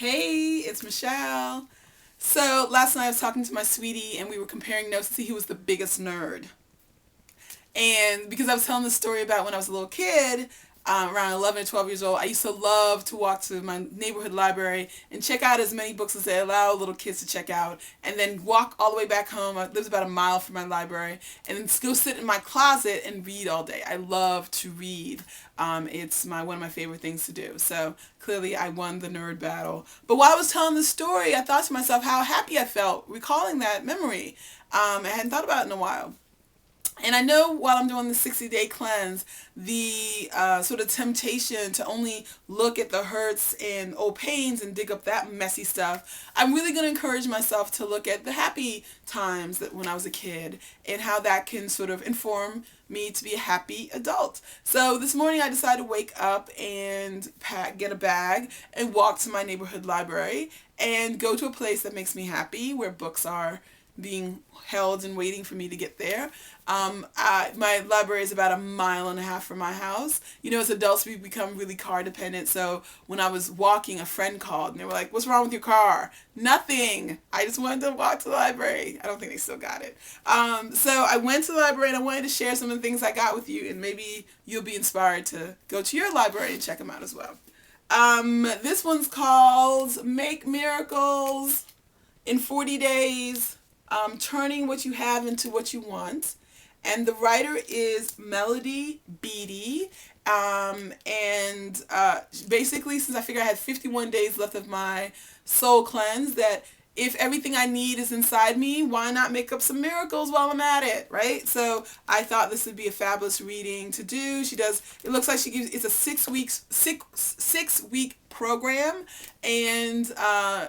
Hey, it's Michelle. So last night I was talking to my sweetie and we were comparing notes to see who was the biggest nerd. And because I was telling the story about when I was a little kid, around 11 or 12 years old, I used to love to walk to my neighborhood library and check out as many books as they allow little kids to check out, and then walk all the way back home. I lived about a mile from my library, and then go sit in my closet and read all day. I love to read. It's one of my favorite things to do. So clearly I won the nerd battle. But while I was telling the story, I thought to myself how happy I felt recalling that memory. I hadn't thought about it in a while. And I know while I'm doing the 60-day cleanse, the sort of temptation to only look at the hurts and old pains and dig up that messy stuff, I'm really going to encourage myself to look at the happy times that when I was a kid and how that can sort of inform me to be a happy adult. So this morning I decided to wake up and get a bag and walk to my neighborhood library and go to a place that makes me happy, where books are being held and waiting for me to get there. My library is about a mile and a half from my house. You know, as adults, we become really car dependent. So when I was walking, a friend called and they were like, "What's wrong with your car?" Nothing. I just wanted to walk to the library. I don't think they still got it. So I went to the library and I wanted to share some of the things I got with you, and maybe you'll be inspired to go to your library and check them out as well. This one's called Make Miracles in 40 Days. Turning what you have into what you want. And the writer is Melody Beattie. Basically, since I figured I had 51 days left of my soul cleanse, that if everything I need is inside me, why not make up some miracles while I'm at it, right? So I thought this would be a fabulous reading to do. It looks like it's a 6 week program, and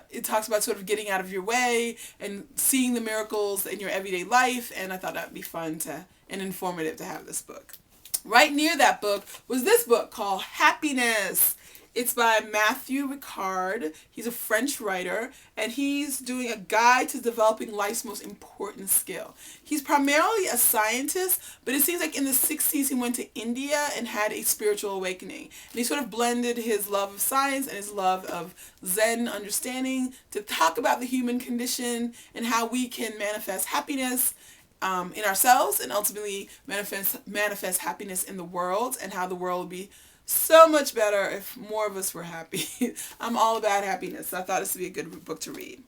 it talks about sort of getting out of your way and seeing the miracles in your everyday life, and I thought that would be fun and informative to have this book. Right near that book was this book called Happiness. It's by Mattieu Ricard. He's a French writer, and he's doing a guide to developing life's most important skill. He's primarily a scientist, but it seems like in the 60s he went to India and had a spiritual awakening. And he sort of blended his love of science and his love of Zen understanding to talk about the human condition and how we can manifest happiness in ourselves and ultimately manifest happiness in the world, and how the world would be so much better if more of us were happy. I'm all about happiness, so I thought this would be a good book to read.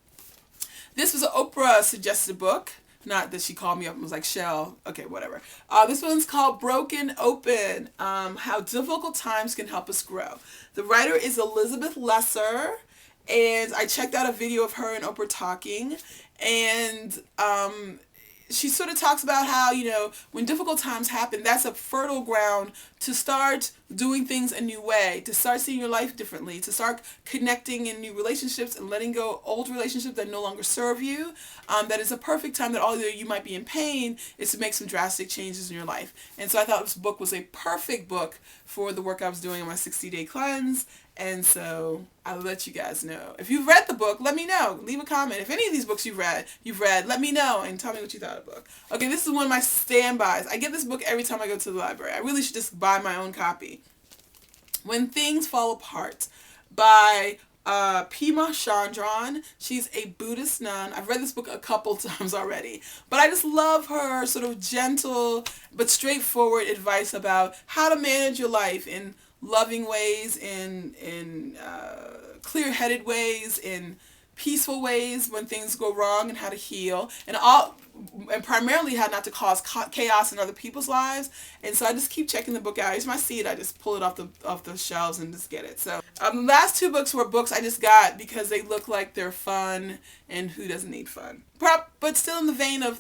This was an Oprah suggested book. Not that she called me up and was like, "Shell, okay, whatever." This one's called Broken Open, How Difficult Times Can Help Us Grow. The writer is Elizabeth Lesser, and I checked out a video of her and Oprah talking, and she sort of talks about how, when difficult times happen, that's a fertile ground to start doing things a new way, to start seeing your life differently, to start connecting in new relationships and letting go old relationships that no longer serve you. That is a perfect time that although you might be in pain, is to make some drastic changes in your life. And so I thought this book was a perfect book for the work I was doing on my 60-day cleanse. And so I'll let you guys know. If you've read the book, let me know. Leave a comment. If any of these books you've read, let me know and tell me what you thought of the book. Okay, this is one of my standbys. I get this book every time I go to the library. I really should just buy my own copy. When Things Fall Apart by Pema Chondron. She's a Buddhist nun. I've read this book a couple times already, but I just love her sort of gentle but straightforward advice about how to manage your life in loving ways, in clear-headed ways, in peaceful ways when things go wrong, and how to heal, and primarily how not to cause chaos in other people's lives. And so I just keep checking the book out. It's my seed. I just pull it off the shelves and just get it. So the last two books were books I just got because they look like they're fun, and who doesn't need fun? But still in the vein of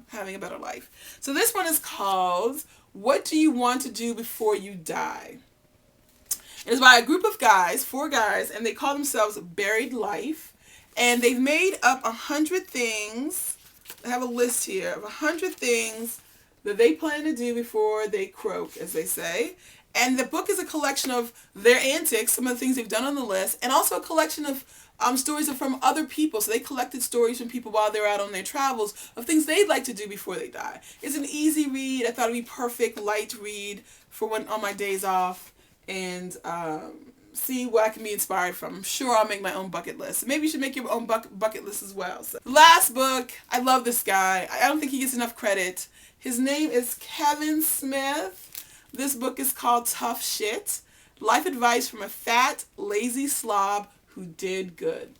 having a better life. So this one is called What Do You Want to Do Before You Die? It is by a group of guys, 4 guys, and they call themselves Buried Life. And they've made up 100 things. I have a list here of 100 things that they plan to do before they croak, as they say. And the book is a collection of their antics, some of the things they've done on the list, and also a collection of stories from other people. So they collected stories from people while they're out on their travels of things they'd like to do before they die. It's an easy read. I thought it'd be perfect, light read for on my days off. And see what I can be inspired from. I'm sure I'll make my own bucket list. Maybe you should make your own bucket list as well. So, last book, I love this guy. I don't think he gets enough credit. His name is Kevin Smith. This book is called Tough Shit. Life advice from a fat, lazy slob who did good.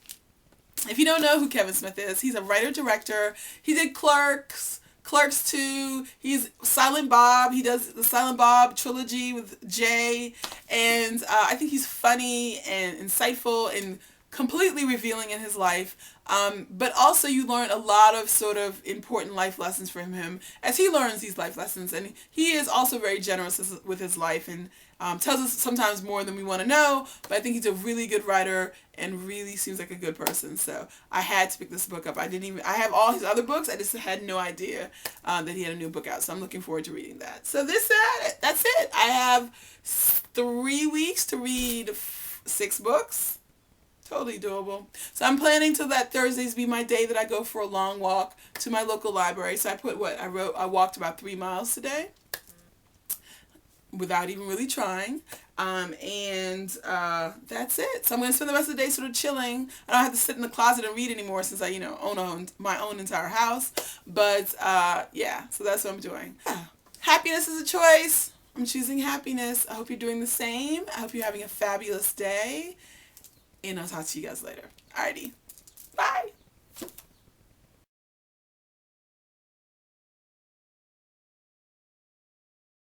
If you don't know who Kevin Smith is, he's a writer-director. He did Clerks 2. He's Silent Bob. He does the Silent Bob trilogy with Jay. And I think he's funny and insightful and completely revealing in his life. But also you learn a lot of sort of important life lessons from him as he learns these life lessons. And he is also very generous with his life and tells us sometimes more than we want to know. But I think he's a really good writer and really seems like a good person. So I had to pick this book up. I have all his other books. I just had no idea that he had a new book out. So I'm looking forward to reading that. So that's it. I have 3 weeks to read 6 books. Totally doable. So I'm planning to let Thursdays be my day that I go for a long walk to my local library. So I walked about 3 miles today without even really trying. And that's it. So I'm going to spend the rest of the day sort of chilling. I don't have to sit in the closet and read anymore since I, own my own entire house. But yeah, so that's what I'm doing. Happiness is a choice. I'm choosing happiness. I hope you're doing the same. I hope you're having a fabulous day. And I'll talk to you guys later. Alrighty. Bye.